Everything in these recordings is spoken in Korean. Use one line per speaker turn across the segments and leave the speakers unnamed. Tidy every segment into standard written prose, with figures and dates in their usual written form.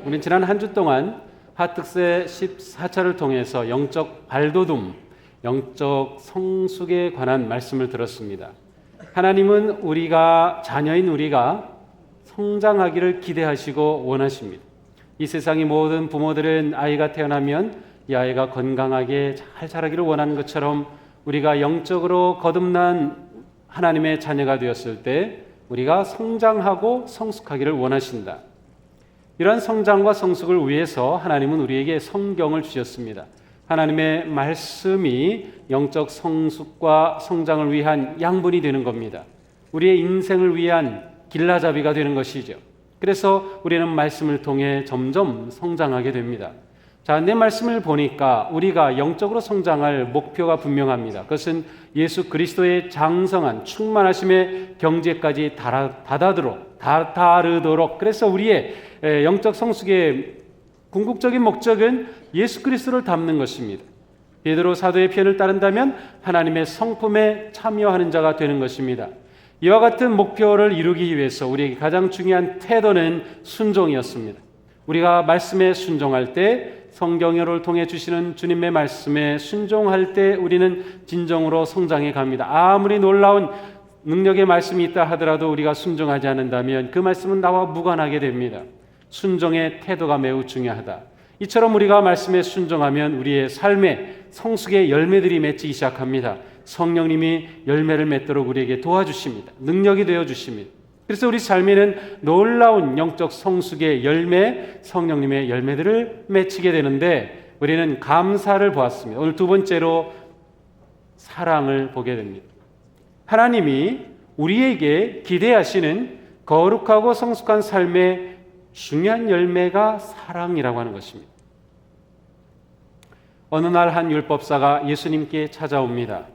우리는 지난 한 주 동안 하특세 14차를 통해서 영적 발돋움, 영적 성숙에 관한 말씀을 들었습니다. 하나님은 자녀인 우리가 성장하기를 기대하시고 원하십니다. 이 세상의 모든 부모들은 아이가 태어나면 이 아이가 건강하게 잘 자라기를 원하는 것처럼 우리가 영적으로 거듭난 하나님의 자녀가 되었을 때 우리가 성장하고 성숙하기를 원하신다. 이러한 성장과 성숙을 위해서 하나님은 우리에게 성경을 주셨습니다. 하나님의 말씀이 영적 성숙과 성장을 위한 양분이 되는 겁니다. 우리의 인생을 위한 길라잡이가 되는 것이죠. 그래서 우리는 말씀을 통해 점점 성장하게 됩니다. 자, 내 말씀을 보니까 우리가 영적으로 성장할 목표가 분명합니다. 그것은 예수 그리스도의 장성한 충만하심의 경지까지 다다르도록 그래서 우리의 영적 성숙의 궁극적인 목적은 예수 그리스도를 닮는 것입니다. 베드로 사도의 편을 따른다면 하나님의 성품에 참여하는 자가 되는 것입니다. 이와 같은 목표를 이루기 위해서 우리에게 가장 중요한 태도는 순종이었습니다. 우리가 말씀에 순종할 때 성경을 통해 주시는 주님의 말씀에 순종할 때 우리는 진정으로 성장해 갑니다. 아무리 놀라운 능력의 말씀이 있다 하더라도 우리가 순종하지 않는다면 그 말씀은 나와 무관하게 됩니다. 순종의 태도가 매우 중요하다. 이처럼 우리가 말씀에 순종하면 우리의 삶에 성숙의 열매들이 맺히기 시작합니다. 성령님이 열매를 맺도록 우리에게 도와주십니다. 능력이 되어주십니다. 그래서 우리 삶에는 놀라운 영적 성숙의 열매, 성령님의 열매들을 맺히게 되는데 우리는 감사를 보았습니다. 오늘 두 번째로 사랑을 보게 됩니다. 하나님이 우리에게 기대하시는 거룩하고 성숙한 삶의 중요한 열매가 사랑이라고 하는 것입니다. 어느 날 한 율법사가 예수님께 찾아옵니다.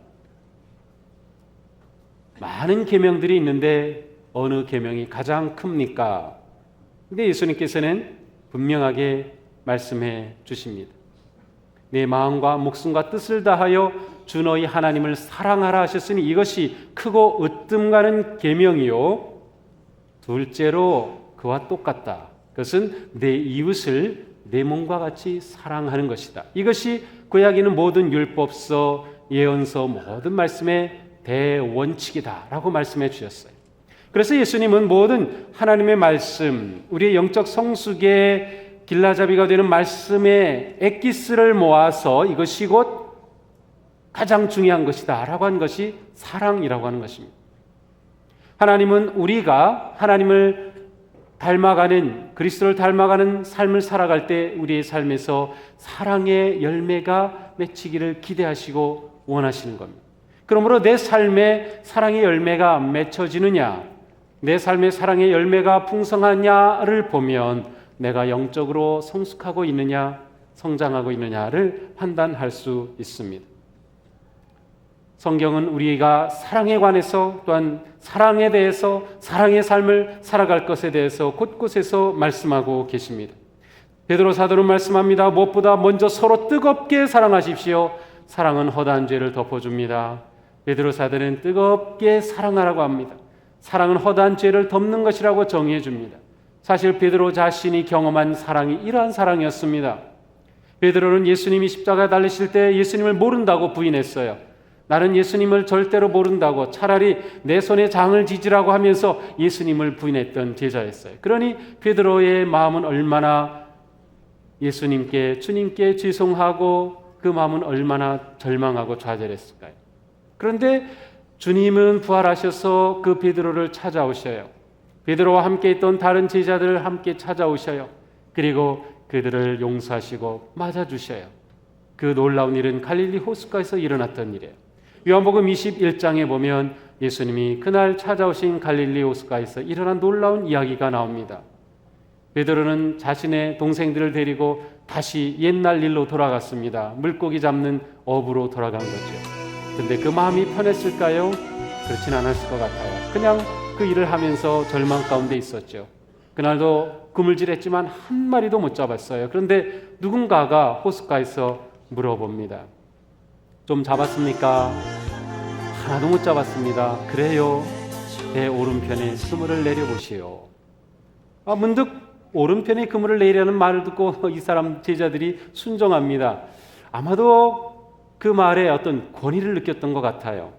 많은 계명들이 있는데 어느 계명이 가장 큽니까? 근데 예수님께서는 분명하게 말씀해 주십니다. 내 마음과 목숨과 뜻을 다하여 주 너희 하나님을 사랑하라 하셨으니 이것이 크고 으뜸가는 계명이요 둘째로 그와 똑같다. 그것은 내 이웃을 내 몸과 같이 사랑하는 것이다. 이것이 구약에 있는 모든 율법서, 예언서 모든 말씀의 대원칙이다라고 말씀해 주셨어요. 그래서 예수님은 모든 하나님의 말씀, 우리의 영적 성숙의 길라잡이가 되는 말씀의 엑기스를 모아서 이것이 곧 가장 중요한 것이다 라고 한 것이 사랑이라고 하는 것입니다. 하나님은 우리가 하나님을 닮아가는, 그리스도를 닮아가는 삶을 살아갈 때 우리의 삶에서 사랑의 열매가 맺히기를 기대하시고 원하시는 겁니다. 그러므로 내 삶에 사랑의 열매가 맺혀지느냐, 내 삶의 사랑의 열매가 풍성하냐를 보면 내가 영적으로 성숙하고 있느냐, 성장하고 있느냐를 판단할 수 있습니다. 성경은 우리가 사랑에 관해서 또한 사랑에 대해서 사랑의 삶을 살아갈 것에 대해서 곳곳에서 말씀하고 계십니다. 베드로 사도는 말씀합니다. 무엇보다 먼저 서로 뜨겁게 사랑하십시오. 사랑은 허다한 죄를 덮어줍니다. 베드로 사도는 뜨겁게 사랑하라고 합니다. 사랑은 허다한 죄를 덮는 것이라고 정의해 줍니다. 사실 베드로 자신이 경험한 사랑이 이러한 사랑이었습니다. 베드로는 예수님이 십자가에 달리실 때 예수님을 모른다고 부인했어요. 나는 예수님을 절대로 모른다고 차라리 내 손에 장을 지지라고 하면서 예수님을 부인했던 제자였어요. 그러니 베드로의 마음은 얼마나 예수님께, 주님께 죄송하고 그 마음은 얼마나 절망하고 좌절했을까요? 그런데 주님은 부활하셔서 그 베드로를 찾아오셔요. 베드로와 함께 있던 다른 제자들을 함께 찾아오셔요. 그리고 그들을 용서하시고 맞아주셔요. 그 놀라운 일은 갈릴리 호숫가에서 일어났던 일이에요. 요한복음 21장에 보면 예수님이 그날 찾아오신 갈릴리 호숫가에서 일어난 놀라운 이야기가 나옵니다. 베드로는 자신의 동생들을 데리고 다시 옛날 일로 돌아갔습니다. 물고기 잡는 어부로 돌아간 거죠. 근데 그 마음이 편했을까요? 그렇진 않았을 것 같아요. 그냥 그 일을 하면서 절망 가운데 있었죠. 그날도 그물질했지만 한 마리도 못 잡았어요. 그런데 누군가가 호숫가에서 물어봅니다. 좀 잡았습니까? 하나도 못 잡았습니다. 그래요. 배 오른편에 그물을 내려보시오. 문득 오른편에 그물을 내리라는 말을 듣고 이 사람 제자들이 순종합니다. 아마도 그 말에 어떤 권위를 느꼈던 것 같아요.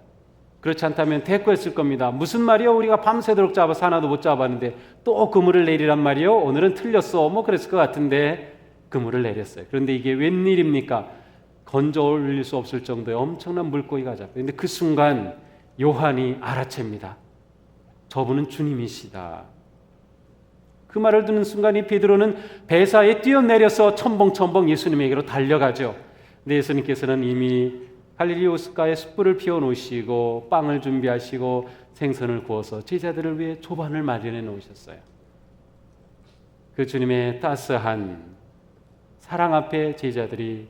그렇지 않다면 대꾸했을 겁니다. 무슨 말이요? 우리가 밤새도록 잡아서 하나도 못 잡았는데 또 그물을 내리란 말이요? 오늘은 틀렸어. 뭐 그랬을 것 같은데 그물을 내렸어요. 그런데 이게 웬일입니까? 건져 올릴 수 없을 정도의 엄청난 물고기가 잡혀요. 그런데 그 순간 요한이 알아챕니다. 저분은 주님이시다. 그 말을 듣는 순간 이 베드로는 배사에 뛰어내려서 첨벙첨벙 예수님에게로 달려가죠. 근데 예수님께서는 이미 갈릴리 호숫가에 숯불을 피워놓으시고 빵을 준비하시고 생선을 구워서 제자들을 위해 조반을 마련해 놓으셨어요. 그 주님의 따스한 사랑 앞에 제자들이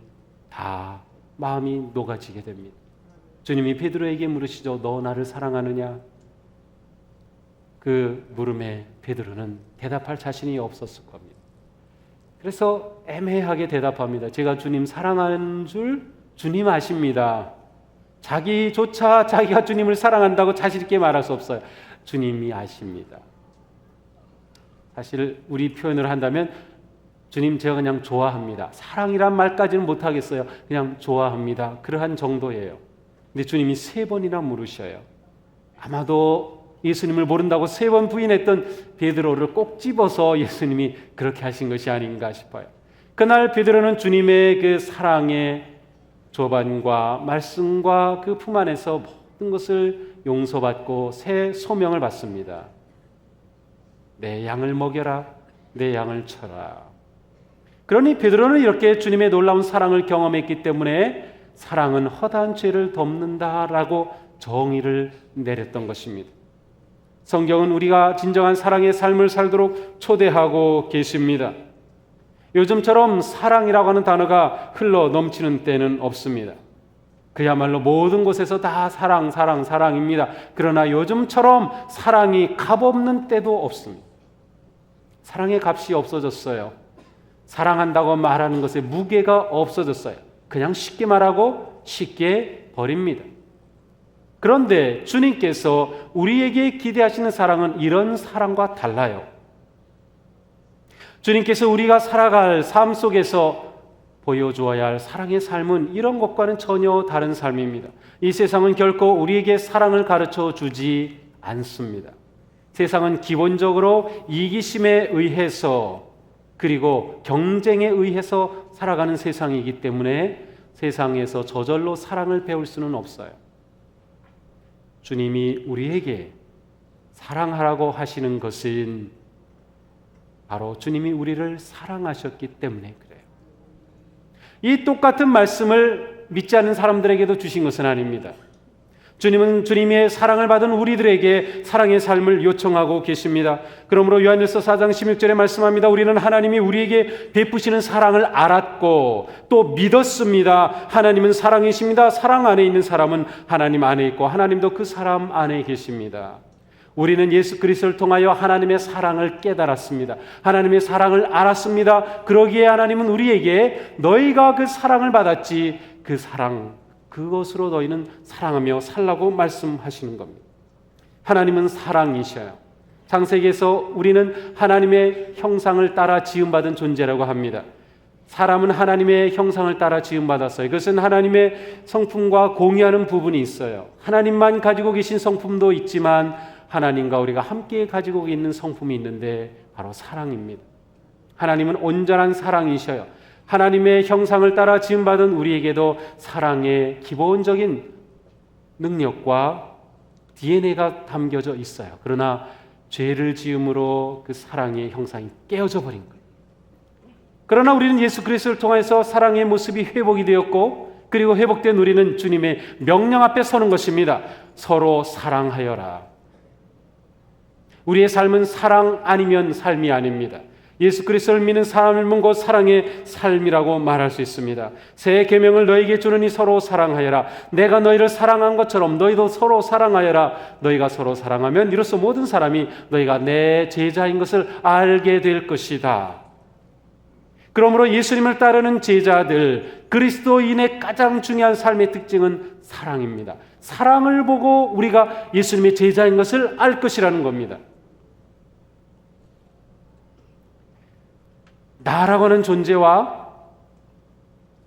다 마음이 녹아지게 됩니다. 주님이 베드로에게 물으시죠. 너 나를 사랑하느냐? 그 물음에 베드로는 대답할 자신이 없었을 겁니다. 그래서 애매하게 대답합니다. 제가 주님 사랑하는 줄 주님 아십니다. 자기조차 자기가 주님을 사랑한다고 자신 있게 말할 수 없어요. 주님이 아십니다. 사실 우리 표현을 한다면 주님 제가 그냥 좋아합니다. 사랑이란 말까지는 못하겠어요. 그냥 좋아합니다. 그러한 정도예요. 근데 주님이 3번이나 물으셔요. 아마도 예수님을 모른다고 3번 부인했던 베드로를 꼭 집어서 예수님이 그렇게 하신 것이 아닌가 싶어요. 그날 베드로는 주님의 그 사랑의 조반과 말씀과 그 품 안에서 모든 것을 용서받고 새 소명을 받습니다. 내 양을 먹여라, 내 양을 쳐라. 그러니 베드로는 이렇게 주님의 놀라운 사랑을 경험했기 때문에 사랑은 허다한 죄를 덮는다라고 정의를 내렸던 것입니다. 성경은 우리가 진정한 사랑의 삶을 살도록 초대하고 계십니다. 요즘처럼 사랑이라고 하는 단어가 흘러 넘치는 때는 없습니다. 그야말로 모든 곳에서 다 사랑, 사랑, 사랑입니다. 그러나 요즘처럼 사랑이 값없는 때도 없습니다. 사랑의 값이 없어졌어요. 사랑한다고 말하는 것에 무게가 없어졌어요. 그냥 쉽게 말하고 쉽게 버립니다. 그런데 주님께서 우리에게 기대하시는 사랑은 이런 사랑과 달라요. 주님께서 우리가 살아갈 삶 속에서 보여주어야 할 사랑의 삶은 이런 것과는 전혀 다른 삶입니다. 이 세상은 결코 우리에게 사랑을 가르쳐 주지 않습니다. 세상은 기본적으로 이기심에 의해서 그리고 경쟁에 의해서 살아가는 세상이기 때문에 세상에서 저절로 사랑을 배울 수는 없어요. 주님이 우리에게 사랑하라고 하시는 것은 바로 주님이 우리를 사랑하셨기 때문에 그래요. 이 똑같은 말씀을 믿지 않는 사람들에게도 주신 것은 아닙니다. 주님은 주님의 사랑을 받은 우리들에게 사랑의 삶을 요청하고 계십니다. 그러므로 요한일서 4장 16절에 말씀합니다. 우리는 하나님이 우리에게 베푸시는 사랑을 알았고 또 믿었습니다. 하나님은 사랑이십니다. 사랑 안에 있는 사람은 하나님 안에 있고 하나님도 그 사람 안에 계십니다. 우리는 예수 그리스도를 통하여 하나님의 사랑을 깨달았습니다. 하나님의 사랑을 알았습니다. 그러기에 하나님은 우리에게 너희가 그 사랑을 받았지 그 사랑 그것으로 너희는 사랑하며 살라고 말씀하시는 겁니다. 하나님은 사랑이셔요. 창세기에서 우리는 하나님의 형상을 따라 지음받은 존재라고 합니다. 사람은 하나님의 형상을 따라 지음받았어요. 그것은 하나님의 성품과 공유하는 부분이 있어요. 하나님만 가지고 계신 성품도 있지만 하나님과 우리가 함께 가지고 있는 성품이 있는데 바로 사랑입니다. 하나님은 온전한 사랑이셔요. 하나님의 형상을 따라 지음받은 우리에게도 사랑의 기본적인 능력과 DNA가 담겨져 있어요. 그러나 죄를 지음으로 그 사랑의 형상이 깨어져 버린 거예요. 그러나 우리는 예수 그리스도를 통해서 사랑의 모습이 회복이 되었고 그리고 회복된 우리는 주님의 명령 앞에 서는 것입니다. 서로 사랑하여라. 우리의 삶은 사랑 아니면 삶이 아닙니다. 예수 그리스도를 믿는 삶은 곧 사랑의 삶이라고 말할 수 있습니다. 새 계명을 너희에게 주노니 서로 사랑하여라. 내가 너희를 사랑한 것처럼 너희도 서로 사랑하여라. 너희가 서로 사랑하면 이로써 모든 사람이 너희가 내 제자인 것을 알게 될 것이다. 그러므로 예수님을 따르는 제자들, 그리스도인의 가장 중요한 삶의 특징은 사랑입니다. 사랑을 보고 우리가 예수님의 제자인 것을 알 것이라는 겁니다. 나라고 하는 존재와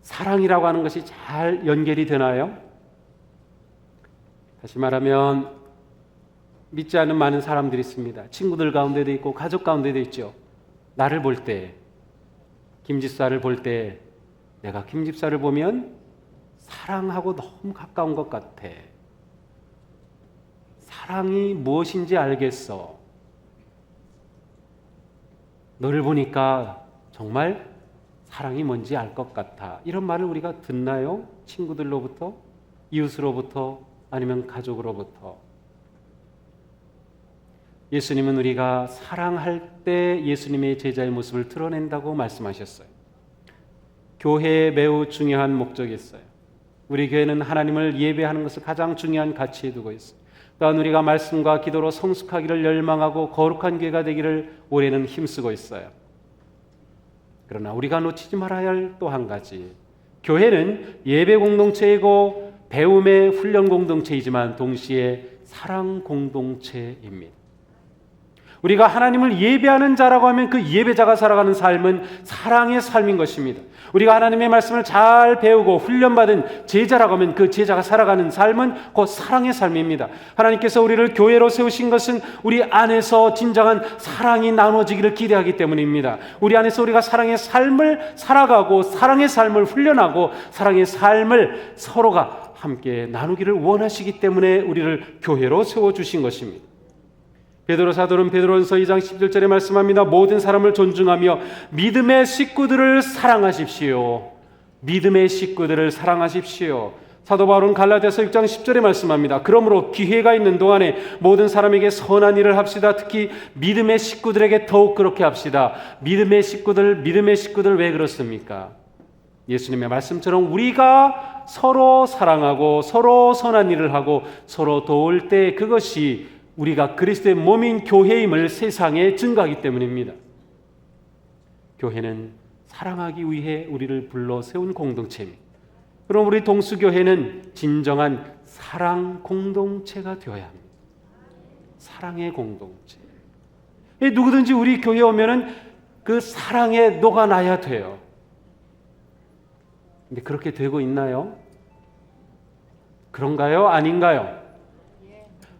사랑이라고 하는 것이 잘 연결이 되나요? 다시 말하면 믿지 않는 많은 사람들이 있습니다. 친구들 가운데도 있고 가족 가운데도 있죠. 나를 볼 때, 김집사를 볼 때 내가 김집사를 보면 사랑하고 너무 가까운 것 같아. 사랑이 무엇인지 알겠어. 너를 보니까 정말 사랑이 뭔지 알 것 같아. 이런 말을 우리가 듣나요? 친구들로부터, 이웃으로부터, 아니면 가족으로부터. 예수님은 우리가 사랑할 때 예수님의 제자의 모습을 드러낸다고 말씀하셨어요. 교회에 매우 중요한 목적이 있어요. 우리 교회는 하나님을 예배하는 것을 가장 중요한 가치에 두고 있어요. 또한 우리가 말씀과 기도로 성숙하기를 열망하고 거룩한 교회가 되기를 올해는 힘쓰고 있어요. 그러나 우리가 놓치지 말아야 할 또 한 가지, 교회는 예배 공동체이고 배움의 훈련 공동체이지만 동시에 사랑 공동체입니다. 우리가 하나님을 예배하는 자라고 하면 그 예배자가 살아가는 삶은 사랑의 삶인 것입니다. 우리가 하나님의 말씀을 잘 배우고 훈련받은 제자라고 하면 그 제자가 살아가는 삶은 곧 사랑의 삶입니다. 하나님께서 우리를 교회로 세우신 것은 우리 안에서 진정한 사랑이 나눠지기를 기대하기 때문입니다. 우리 안에서 우리가 사랑의 삶을 살아가고 사랑의 삶을 훈련하고 사랑의 삶을 서로가 함께 나누기를 원하시기 때문에 우리를 교회로 세워주신 것입니다. 베드로 사도는 베드로전서 2장 11절에 말씀합니다. 모든 사람을 존중하며 믿음의 식구들을 사랑하십시오. 믿음의 식구들을 사랑하십시오. 사도 바울은 갈라디아서 6장 10절에 말씀합니다. 그러므로 기회가 있는 동안에 모든 사람에게 선한 일을 합시다. 특히 믿음의 식구들에게 더욱 그렇게 합시다. 믿음의 식구들 왜 그렇습니까? 예수님의 말씀처럼 우리가 서로 사랑하고 서로 선한 일을 하고 서로 도울 때 그것이 우리가 그리스도의 몸인 교회임을 세상에 증거하기 때문입니다. 교회는 사랑하기 위해 우리를 불러 세운 공동체입니다. 그럼 우리 동수교회는 진정한 사랑 공동체가 되어야 합니다. 사랑의 공동체. 누구든지 우리 교회에 오면은 그 사랑에 녹아나야 돼요. 근데 그렇게 되고 있나요? 그런가요? 아닌가요?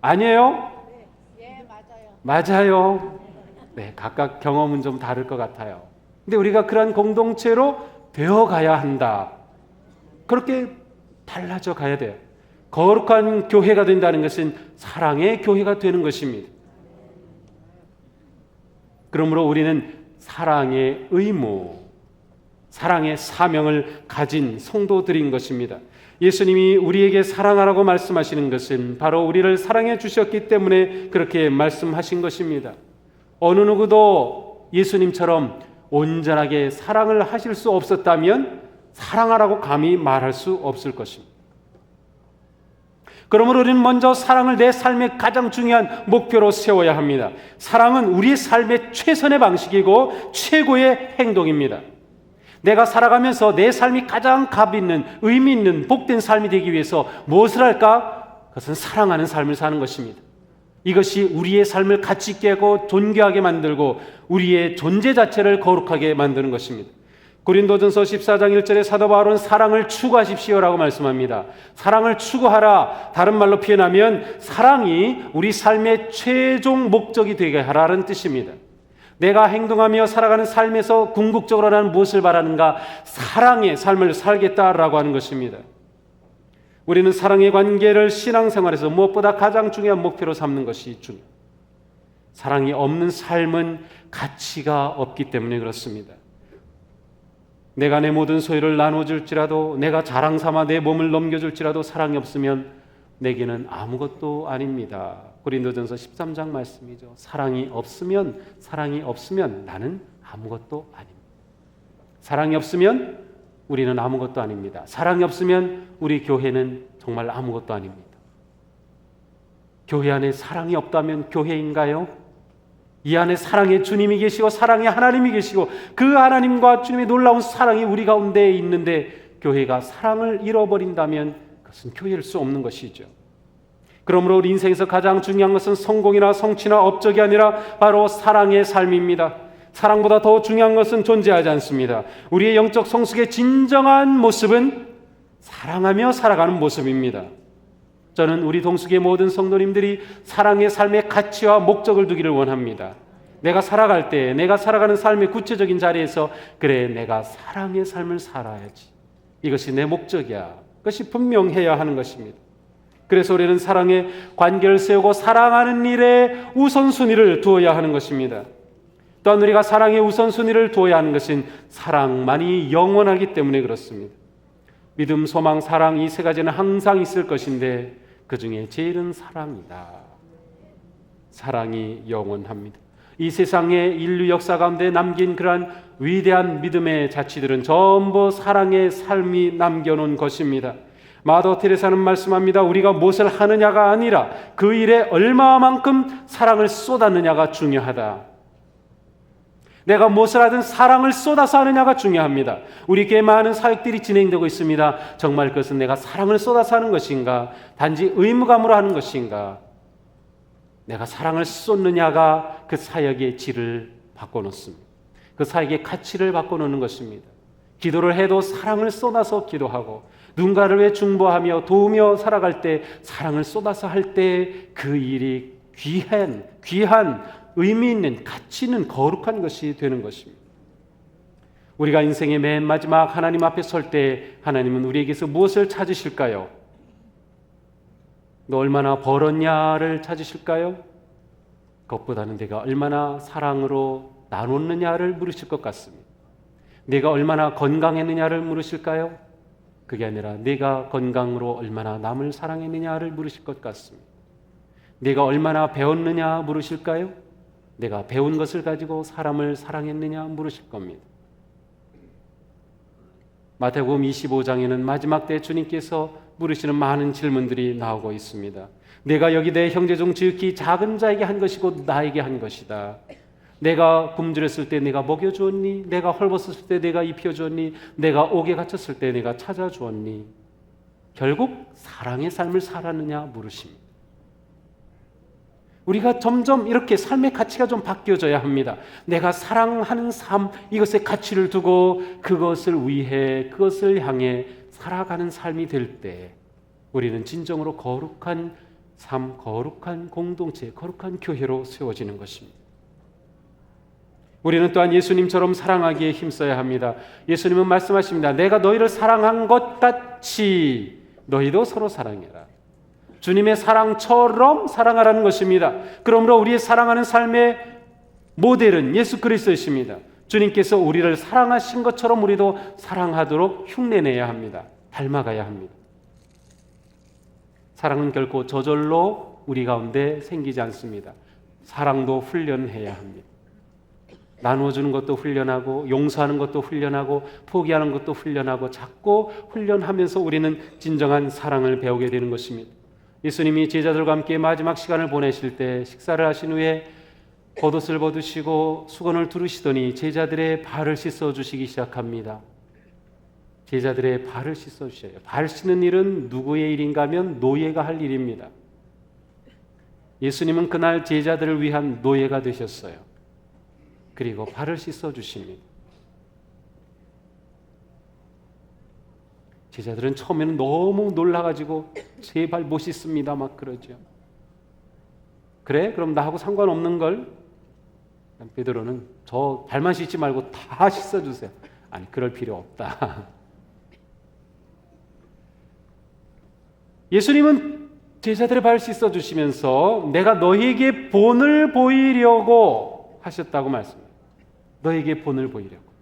아니에요? 맞아요. 네, 각각 경험은 좀 다를 것 같아요. 근데 우리가 그러한 공동체로 되어가야 한다. 그렇게 달라져 가야 돼요. 거룩한 교회가 된다는 것은 사랑의 교회가 되는 것입니다. 그러므로 우리는 사랑의 의무, 사랑의 사명을 가진 성도들인 것입니다. 예수님이 우리에게 사랑하라고 말씀하시는 것은 바로 우리를 사랑해 주셨기 때문에 그렇게 말씀하신 것입니다. 어느 누구도 예수님처럼 온전하게 사랑을 하실 수 없었다면 사랑하라고 감히 말할 수 없을 것입니다. 그러므로 우리는 먼저 사랑을 내 삶의 가장 중요한 목표로 세워야 합니다. 사랑은 우리의 삶의 최선의 방식이고 최고의 행동입니다. 내가 살아가면서 내 삶이 가장 값 있는, 의미 있는, 복된 삶이 되기 위해서 무엇을 할까? 그것은 사랑하는 삶을 사는 것입니다. 이것이 우리의 삶을 가치 있게 하고 존귀하게 만들고 우리의 존재 자체를 거룩하게 만드는 것입니다. 고린도전서 14장 1절에 사도 바울은 사랑을 추구하십시오라고 말씀합니다. 사랑을 추구하라, 다른 말로 표현하면 사랑이 우리 삶의 최종 목적이 되게 하라는 뜻입니다. 내가 행동하며 살아가는 삶에서 궁극적으로 나는 무엇을 바라는가? 사랑의 삶을 살겠다라고 하는 것입니다. 우리는 사랑의 관계를 신앙생활에서 무엇보다 가장 중요한 목표로 삼는 것이 중요합니다. 사랑이 없는 삶은 가치가 없기 때문에 그렇습니다. 내가 내 모든 소유를 나눠줄지라도, 내가 자랑 삼아 내 몸을 넘겨줄지라도 사랑이 없으면 내게는 아무것도 아닙니다. 고린도전서 13장 말씀이죠. 사랑이 없으면 나는 아무것도 아닙니다. 사랑이 없으면 우리는 아무것도 아닙니다. 사랑이 없으면 우리 교회는 정말 아무것도 아닙니다. 교회 안에 사랑이 없다면 교회인가요? 이 안에 사랑의 주님이 계시고 사랑의 하나님이 계시고 그 하나님과 주님의 놀라운 사랑이 우리 가운데 있는데 교회가 사랑을 잃어버린다면 그것은 교회일 수 없는 것이죠. 그러므로 우리 인생에서 가장 중요한 것은 성공이나 성취나 업적이 아니라 바로 사랑의 삶입니다. 사랑보다 더 중요한 것은 존재하지 않습니다. 우리의 영적 성숙의 진정한 모습은 사랑하며 살아가는 모습입니다. 저는 우리 동숙의 모든 성도님들이 사랑의 삶의 가치와 목적을 두기를 원합니다. 내가 살아갈 때, 내가 살아가는 삶의 구체적인 자리에서 그래, 내가 사랑의 삶을 살아야지. 이것이 내 목적이야. 그것이 분명해야 하는 것입니다. 그래서 우리는 사랑의 관계를 세우고 사랑하는 일에 우선순위를 두어야 하는 것입니다. 또한 우리가 사랑의 우선순위를 두어야 하는 것은 사랑만이 영원하기 때문에 그렇습니다. 믿음, 소망, 사랑 이 세 가지는 항상 있을 것인데 그 중에 제일은 사랑이다. 사랑이 영원합니다. 이 세상의 인류 역사 가운데 남긴 그러한 위대한 믿음의 자취들은 전부 사랑의 삶이 남겨놓은 것입니다. 마더 테레사는 말씀합니다. 우리가 무엇을 하느냐가 아니라 그 일에 얼마만큼 사랑을 쏟았느냐가 중요하다. 내가 무엇을 하든 사랑을 쏟아서 하느냐가 중요합니다. 우리 교회 많은 사역들이 진행되고 있습니다. 정말 그것은 내가 사랑을 쏟아서 하는 것인가? 단지 의무감으로 하는 것인가? 내가 사랑을 쏟느냐가 그 사역의 질을 바꿔놓습니다. 그 사역의 가치를 바꿔놓는 것입니다. 기도를 해도 사랑을 쏟아서 기도하고 누군가를 위해 중보하며 도우며 살아갈 때 사랑을 쏟아서 할 때 그 일이 귀한 의미 있는 가치 있는 거룩한 것이 되는 것입니다. 우리가 인생의 맨 마지막 하나님 앞에 설 때 하나님은 우리에게서 무엇을 찾으실까요? 너 얼마나 벌었냐를 찾으실까요? 그것보다는 내가 얼마나 사랑으로 나눴느냐를 물으실 것 같습니다. 내가 얼마나 건강했느냐를 물으실까요? 그게 아니라 내가 건강으로 얼마나 남을 사랑했느냐를 물으실 것 같습니다. 내가 얼마나 배웠느냐 물으실까요? 내가 배운 것을 가지고 사람을 사랑했느냐 물으실 겁니다. 마태복음 25장에는 마지막 때 주님께서 물으시는 많은 질문들이 나오고 있습니다. 내가 여기 내 형제 중 지극히 작은 자에게 한 것이고 나에게 한 것이다. 내가 굶주렸을 때 내가 먹여주었니? 내가 헐벗었을 때 내가 입혀주었니? 내가 옥에 갇혔을 때 내가 찾아주었니? 결국 사랑의 삶을 살았느냐 물으십니다. 우리가 점점 이렇게 삶의 가치가 좀 바뀌어져야 합니다. 내가 사랑하는 삶, 이것에 가치를 두고 그것을 위해, 그것을 향해 살아가는 삶이 될 때 우리는 진정으로 거룩한 삶, 거룩한 공동체, 거룩한 교회로 세워지는 것입니다. 우리는 또한 예수님처럼 사랑하기에 힘써야 합니다. 예수님은 말씀하십니다. 내가 너희를 사랑한 것 같이 너희도 서로 사랑해라. 주님의 사랑처럼 사랑하라는 것입니다. 그러므로 우리의 사랑하는 삶의 모델은 예수 그리스도이십니다. 주님께서 우리를 사랑하신 것처럼 우리도 사랑하도록 흉내내야 합니다. 닮아가야 합니다. 사랑은 결코 저절로 우리 가운데 생기지 않습니다. 사랑도 훈련해야 합니다. 나누어주는 것도 훈련하고 용서하는 것도 훈련하고 포기하는 것도 훈련하고 자꾸 훈련하면서 우리는 진정한 사랑을 배우게 되는 것입니다. 예수님이 제자들과 함께 마지막 시간을 보내실 때 식사를 하신 후에 겉옷을 벗으시고 수건을 두르시더니 제자들의 발을 씻어주시기 시작합니다. 제자들의 발을 씻어주셔요. 발 씻는 일은 누구의 일인가 하면 노예가 할 일입니다. 예수님은 그날 제자들을 위한 노예가 되셨어요. 그리고 발을 씻어주십니다. 제자들은 처음에는 너무 놀라가지고 제발 못 씻습니다 막 그러죠. 그래? 그럼 나하고 상관없는 걸? 베드로는 저 발만 씻지 말고 다 씻어주세요. 아니 그럴 필요 없다. 예수님은 제자들의 발을 씻어주시면서 내가 너희에게 본을 보이려고 하셨다고 말씀합니다. 너희에게 본을 보이려고.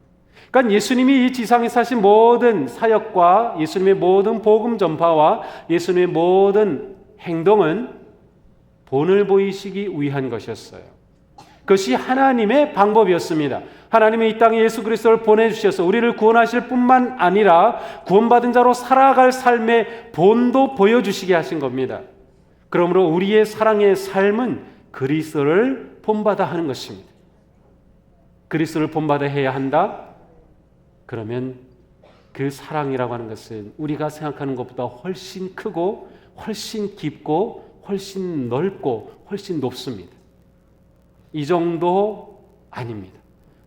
그러니까 예수님이 이 지상에서 하신 모든 사역과 예수님의 모든 복음 전파와 예수님의 모든 행동은 본을 보이시기 위한 것이었어요. 그것이 하나님의 방법이었습니다. 하나님이 이 땅에 예수 그리스도를 보내주셔서 우리를 구원하실 뿐만 아니라 구원받은 자로 살아갈 삶의 본도 보여주시게 하신 겁니다. 그러므로 우리의 사랑의 삶은 그리스도를 본받아 하는 것입니다. 그리스도를 본받아 해야 한다? 그러면 그 사랑이라고 하는 것은 우리가 생각하는 것보다 훨씬 크고 훨씬 깊고 훨씬 넓고 훨씬 높습니다. 이 정도 아닙니다.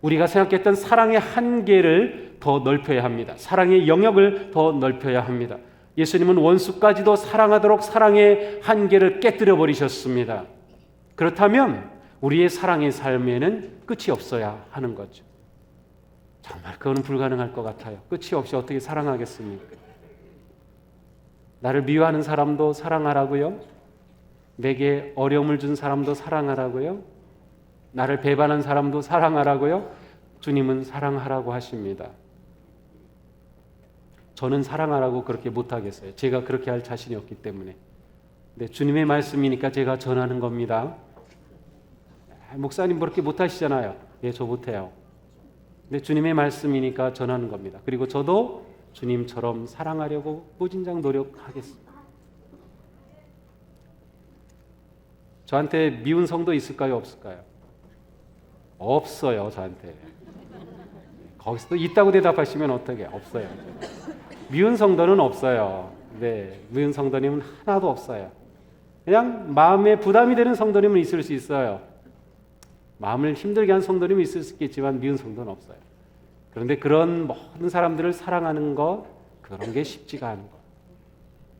우리가 생각했던 사랑의 한계를 더 넓혀야 합니다. 사랑의 영역을 더 넓혀야 합니다. 예수님은 원수까지도 사랑하도록 사랑의 한계를 깨뜨려 버리셨습니다. 그렇다면 우리의 사랑의 삶에는 끝이 없어야 하는 거죠. 정말 그거는 불가능할 것 같아요. 끝이 없이 어떻게 사랑하겠습니까? 나를 미워하는 사람도 사랑하라고요? 내게 어려움을 준 사람도 사랑하라고요? 나를 배반한 사람도 사랑하라고요? 주님은 사랑하라고 하십니다. 저는 사랑하라고 그렇게 못하겠어요. 제가 그렇게 할 자신이 없기 때문에. 근데 주님의 말씀이니까 제가 전하는 겁니다. 목사님 그렇게 못하시잖아요. 예, 저 못해요. 근데 주님의 말씀이니까 전하는 겁니다. 그리고 저도 주님처럼 사랑하려고 무진장 노력하겠습니다. 저한테 미운 성도 있을까요? 없을까요? 없어요, 저한테. 거기서도 있다고 대답하시면 어떡해? 없어요. 미운 성도는 없어요. 네, 미운 성도님은 하나도 없어요. 그냥 마음에 부담이 되는 성도님은 있을 수 있어요. 마음을 힘들게 한 성도님은 있을 수 있겠지만 미운 성도는 없어요. 그런데 그런 모든 사람들을 사랑하는 것, 그런 게 쉽지가 않은 것.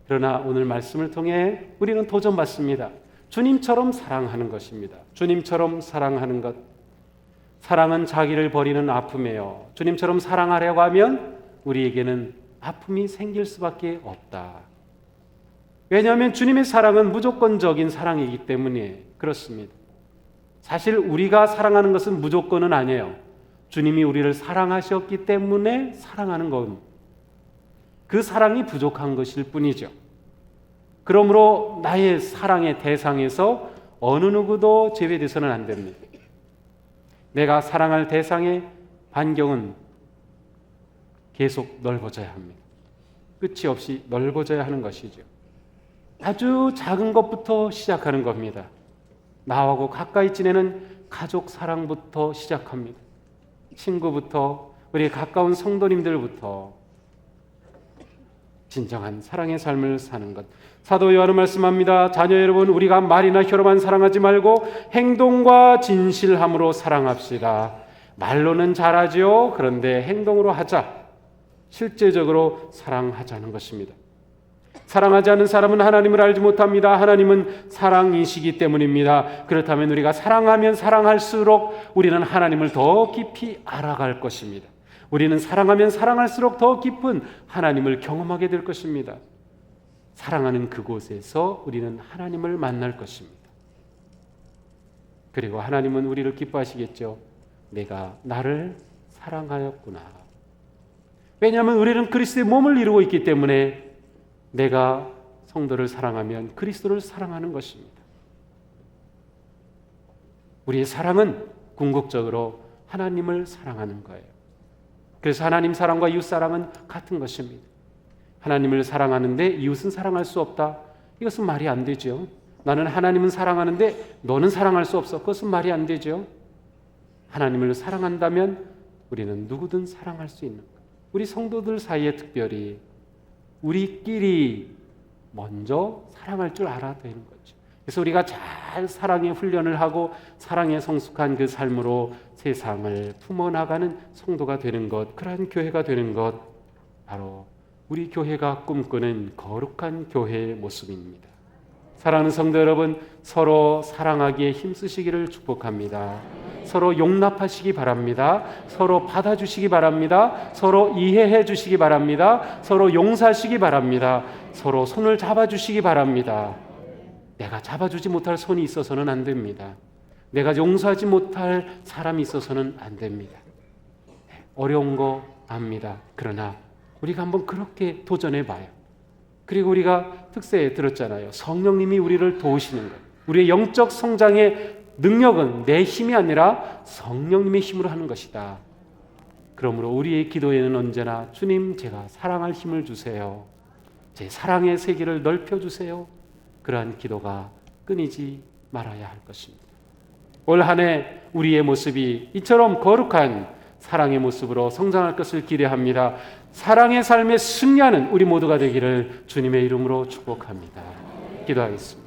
그러나 오늘 말씀을 통해 우리는 도전받습니다. 주님처럼 사랑하는 것입니다. 주님처럼 사랑하는 것. 사랑은 자기를 버리는 아픔이에요. 주님처럼 사랑하려고 하면 우리에게는 아픔이 생길 수밖에 없다. 왜냐하면 주님의 사랑은 무조건적인 사랑이기 때문에 그렇습니다. 사실 우리가 사랑하는 것은 무조건은 아니에요. 주님이 우리를 사랑하셨기 때문에 사랑하는 건 그 사랑이 부족한 것일 뿐이죠. 그러므로 나의 사랑의 대상에서 어느 누구도 제외돼서는 안 됩니다. 내가 사랑할 대상의 반경은 계속 넓어져야 합니다. 끝이 없이 넓어져야 하는 것이죠. 아주 작은 것부터 시작하는 겁니다. 나하고 가까이 지내는 가족 사랑부터 시작합니다. 친구부터, 우리 가까운 성도님들부터 진정한 사랑의 삶을 사는 것. 사도 요한은 말씀합니다. 자녀 여러분, 우리가 말이나 혀로만 사랑하지 말고 행동과 진실함으로 사랑합시다. 말로는 잘하지요. 그런데 행동으로 하자. 실제적으로 사랑하자는 것입니다. 사랑하지 않는 사람은 하나님을 알지 못합니다. 하나님은 사랑이시기 때문입니다. 그렇다면 우리가 사랑하면 사랑할수록 우리는 하나님을 더 깊이 알아갈 것입니다. 우리는 사랑하면 사랑할수록 더 깊은 하나님을 경험하게 될 것입니다. 사랑하는 그곳에서 우리는 하나님을 만날 것입니다. 그리고 하나님은 우리를 기뻐하시겠죠. 내가 나를 사랑하였구나. 왜냐하면 우리는 그리스도의 몸을 이루고 있기 때문에 내가 성도를 사랑하면 그리스도를 사랑하는 것입니다. 우리의 사랑은 궁극적으로 하나님을 사랑하는 거예요. 그래서 하나님 사랑과 이웃 사랑은 같은 것입니다. 하나님을 사랑하는데 이웃은 사랑할 수 없다. 이것은 말이 안 되죠. 나는 하나님은 사랑하는데 너는 사랑할 수 없어. 그것은 말이 안 되죠. 하나님을 사랑한다면 우리는 누구든 사랑할 수 있는 거예요. 우리 성도들 사이에 특별히 우리끼리 먼저 사랑할 줄 알아야 되는 거죠. 그래서 우리가 잘 사랑의 훈련을 하고 사랑에 성숙한 그 삶으로 세상을 품어나가는 성도가 되는 것, 그러한 교회가 되는 것, 바로 우리 교회가 꿈꾸는 거룩한 교회의 모습입니다. 사랑하는 성도 여러분, 서로 사랑하기에 힘쓰시기를 축복합니다. 서로 용납하시기 바랍니다. 서로 받아주시기 바랍니다. 서로 이해해 주시기 바랍니다. 서로 용서하시기 바랍니다. 서로 손을 잡아주시기 바랍니다. 내가 잡아주지 못할 손이 있어서는 안 됩니다. 내가 용서하지 못할 사람이 있어서는 안 됩니다. 어려운 거 압니다. 그러나 우리가 한번 그렇게 도전해 봐요. 그리고 우리가 특세에 들었잖아요. 성령님이 우리를 도우시는 것. 우리의 영적 성장의 능력은 내 힘이 아니라 성령님의 힘으로 하는 것이다. 그러므로 우리의 기도에는 언제나 주님, 제가 사랑할 힘을 주세요. 제 사랑의 세계를 넓혀주세요. 그러한 기도가 끊이지 말아야 할 것입니다. 올 한 해 우리의 모습이 이처럼 거룩한 사랑의 모습으로 성장할 것을 기대합니다. 사랑의 삶에 승리하는 우리 모두가 되기를 주님의 이름으로 축복합니다. 기도하겠습니다.